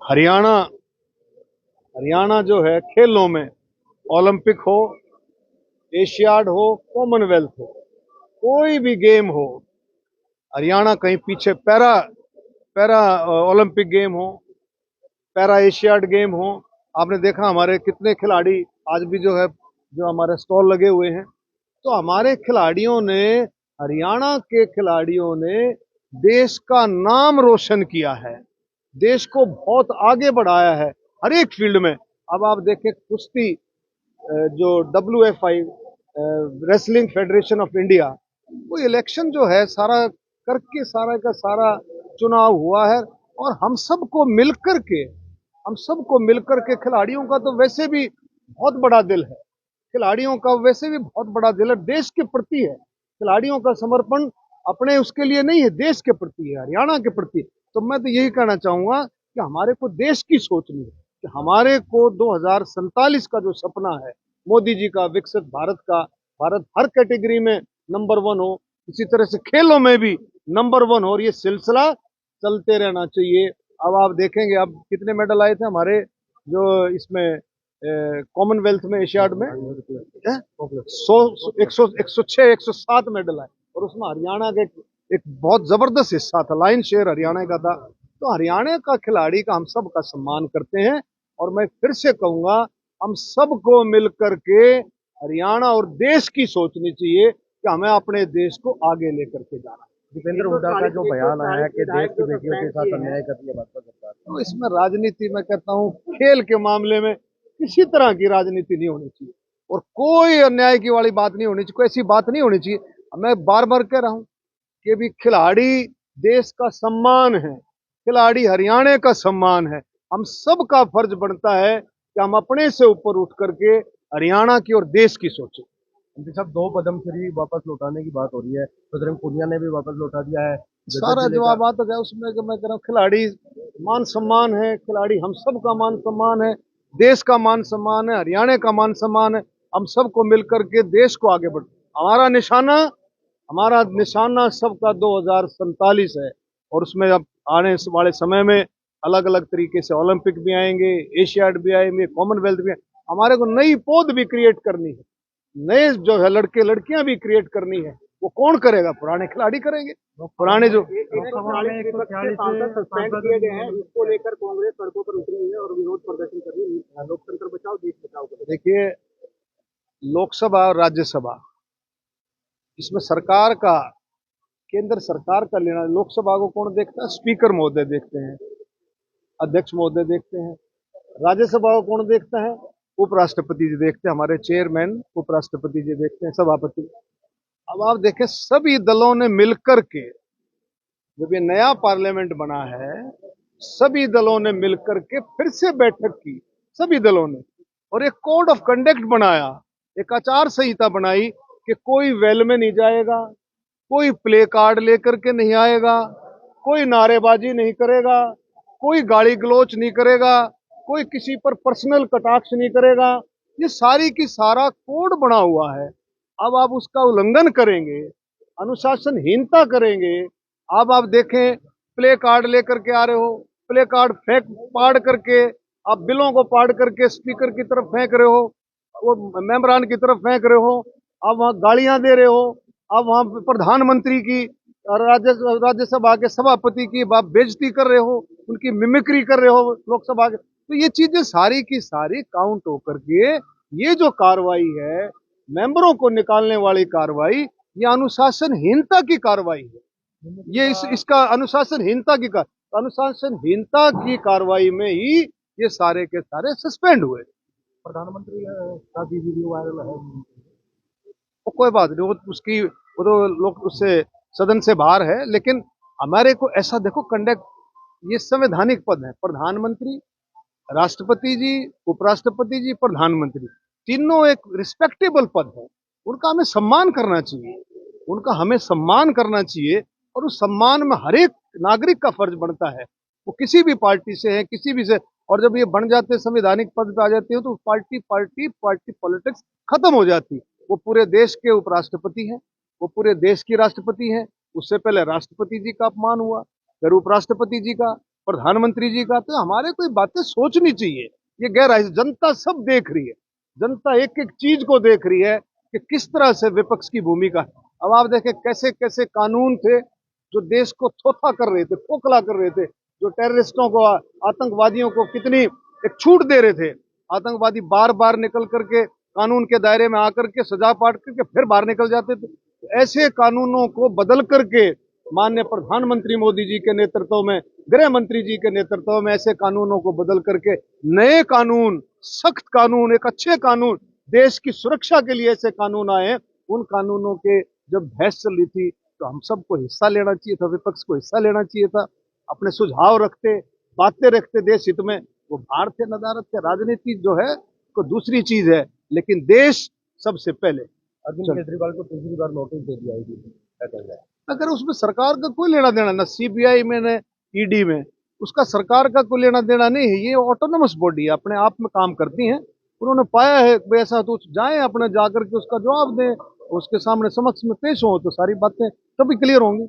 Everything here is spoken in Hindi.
हरियाणा हरियाणा जो है खेलों में, ओलंपिक हो, एशियाड हो, कॉमनवेल्थ हो, कोई भी गेम हो, हरियाणा कहीं पीछे पैरा पैरा ओलंपिक गेम हो, पैरा एशियाड गेम हो। आपने देखा हमारे कितने खिलाड़ी आज भी जो है, जो हमारे स्टॉल लगे हुए हैं। तो हमारे खिलाड़ियों ने, हरियाणा के खिलाड़ियों ने देश का नाम रोशन किया है, देश को बहुत आगे बढ़ाया है हर एक फील्ड में। अब आप देखें कुश्ती, जो WFI wrestling federation of India, वो इलेक्शन जो है सारा करके, सारा का सारा चुनाव हुआ है। और हम सबको मिलकर के खिलाड़ियों का तो वैसे भी बहुत बड़ा दिल है, खिलाड़ियों का वैसे भी बहुत बड़ा दिल है, देश के प्रति है। खिलाड़ियों का समर्पण अपने उसके लिए नहीं है, देश के प्रति है, हरियाणा के प्रति। तो मैं तो यही कहना चाहूंगा कि हमारे को देश की सोचनी है कि हमारे को 2047 का जो सपना है मोदी जी का, विकसित भारत का, भारत हर कैटेगरी में नंबर वन हो, इसी तरह से खेलों में भी नंबर वन हो, और ये सिलसिला चलते रहना चाहिए। अब आप देखेंगे अब कितने मेडल आए थे हमारे जो इसमें कॉमनवेल्थ में, एशियाड में 106 107 मेडल आए, और उसमें हरियाणा के एक बहुत जबरदस्त हिस्सा था, लाइन शेयर हरियाणा का था। तो हरियाणा का खिलाड़ी का हम सब का सम्मान करते हैं। और मैं फिर से कहूंगा, हम सबको मिलकर के हरियाणा और देश की सोचनी चाहिए कि हमें अपने देश को आगे लेकर के जाना है। दीपेंद्र हुड्डा का जो बयान आया है कि देश की बेटियों के साथ अन्याय कर रही है भाजपा सरकार, तो इसमें राजनीति, मैं कहता हूँ खेल के मामले में किसी तरह की राजनीति नहीं होनी चाहिए, और कोई अन्याय की वाली बात नहीं होनी चाहिए, कोई ऐसी बात नहीं होनी चाहिए। मैं बार बार कह रहा हूं कि भी खिलाड़ी देश का सम्मान है, खिलाड़ी हरियाणा का सम्मान है। हम सब का फर्ज बनता है कि हम अपने से ऊपर उठ करके हरियाणा की और देश की सोचें। उनके साथ 2 पद्मश्री वापस लौटाने की बात हो रही है। बजरंग पुनिया ने भी वापस लौटा दिया है। सारा जवाब आता है उसमें कि मैं कह रहा हूँ खिलाड़ी मान सम्मान है, खिलाड़ी हम सब का मान सम्मान है, देश का मान सम्मान है, हरियाणा का मान सम्मान है। हम सबको मिलकर के देश को आगे बढ़, हमारा निशाना सबका 2047 है। और उसमें अब आने वाले समय में अलग अलग तरीके से ओलंपिक भी आएंगे, एशियाड भी आएंगे, कॉमनवेल्थ भी आएंगे। हमारे को नई पौध भी क्रिएट करनी है, नए जो है लड़के लड़कियां भी क्रिएट करनी है। वो कौन करेगा? पुराने खिलाड़ी करेंगे। पुराने जो सस्पेंड किए गए हैं, इसको लेकर कांग्रेस सड़कों पर उतरी है और विरोध प्रदर्शन कर रही है। लोकतंत्र बचाओ, देश बचाओ। देखिए, लोकसभा और राज्यसभा, इसमें सरकार का, केंद्र सरकार का लेना। लोकसभा को कौन देखता है? स्पीकर महोदय देखते हैं, अध्यक्ष महोदय देखते हैं। राज्यसभा को कौन देखता है? उपराष्ट्रपति जी देखते हैं, हमारे चेयरमैन उपराष्ट्रपति जी देखते हैं, सभापति। अब आप देखें सभी दलों ने मिलकर के, जब ये नया पार्लियामेंट बना है, सभी दलों ने मिलकर के फिर से बैठक की, सभी दलों ने, और एक कोड ऑफ कंडक्ट बनाया, एक आचार संहिता बनाई कि कोई वेल में नहीं जाएगा, कोई प्ले कार्ड लेकर के नहीं आएगा, कोई नारेबाजी नहीं करेगा, कोई गाली गलौच नहीं करेगा, कोई किसी पर पर्सनल कटाक्ष नहीं करेगा। ये सारी की सारा कोड बना हुआ है। अब आप उसका उल्लंघन करेंगे, अनुशासनहीनता करेंगे। अब आप देखें, प्ले कार्ड लेकर के आ रहे हो, प्ले कार्ड फेंक पाड़ करके, आप बिलों को पाड़ करके स्पीकर की तरफ फेंक रहे हो, वो मेंबरान की तरफ फेंक रहे हो, आप वहां गालियां दे रहे हो, आप वहां प्रधानमंत्री की, राज्यसभा के सभापति की आप बेइज्जती कर रहे हो, उनकी मिमिक्री कर रहे हो लोकसभा के। तो ये चीजें सारी की सारी काउंट होकर के, ये जो कार्रवाई है, मेंबरों को निकालने वाली कार्रवाई, ये अनुशासनहीनता की कार्रवाई है। ये इसका अनुशासनहीनता की कार्रवाई में ही ये सारे के सारे सस्पेंड हुए। प्रधानमंत्री का भी वीडियो वायरल है। वो कोई बात नहीं, वो उसकी, वो तो लोग उससे सदन से बाहर है। लेकिन हमारे को ऐसा देखो कंडक्ट, ये संवैधानिक पद है, प्रधानमंत्री, राष्ट्रपति जी, उपराष्ट्रपति जी, प्रधानमंत्री, तीनों एक रिस्पेक्टेबल पद है। उनका हमें सम्मान करना चाहिए, उनका हमें सम्मान करना चाहिए। और उस सम्मान में हर एक नागरिक का फर्ज बनता है, वो किसी भी पार्टी से है, किसी भी से। और जब ये बन जाते हैं, संवैधानिक पद पे आ जाते हैं, तो पार्टी पॉलिटिक्स खत्म हो जाती। वो पूरे देश के उपराष्ट्रपति हैं, वो पूरे देश की राष्ट्रपति हैं। उससे पहले राष्ट्रपति जी का अपमान हुआ, फिर उपराष्ट्रपति जी का, प्रधानमंत्री जी का, तो हमारे कोई बातें सोचनी चाहिए। ये गैर है, जनता सब देख रही है, जनता एक एक चीज को देख रही है कि किस तरह से विपक्ष की भूमिका है। अब आप देखें कैसे कैसे कानून थे जो देश को थोथा कर रहे थे, खोखला कर रहे थे, जो टेररिस्टों को, आतंकवादियों को कितनी एक छूट दे रहे थे। आतंकवादी बार बार निकल करके कानून के दायरे में आकर के सजा पाट करके फिर बाहर निकल जाते थे। ऐसे कानूनों को बदल करके माननीय प्रधानमंत्री मोदी जी के नेतृत्व में, गृह मंत्री जी के नेतृत्व में ऐसे कानूनों को बदल करके नए कानून, सख्त कानून, एक अच्छे कानून, देश की सुरक्षा के लिए ऐसे कानून आए। उन कानूनों के जब बहस चल रही थी तो हम सबको हिस्सा लेना चाहिए था, विपक्ष को हिस्सा लेना चाहिए था, अपने सुझाव रखते, बातें रखते देश हित में। वो भारतीय नदारत के राजनीति जो है को दूसरी चीज है, लेकिन देश सबसे पहले। अरविंद केजरीवाल को तीसरी बार नोटिस दे दिया है, क्या चल रहा है? अगर उसमें सरकार का कोई लेना देना, ना सीबीआई में न ईडी में, उसका सरकार का कोई लेना देना नहीं है। ये ऑटोनोमस बॉडी है, अपने आप में काम करती है। उन्होंने पाया है ऐसा तो जाए अपने जाकर के उसका जवाब दें, उसके सामने समक्ष में पेश हो तो सारी बातें तभी क्लियर होंगी।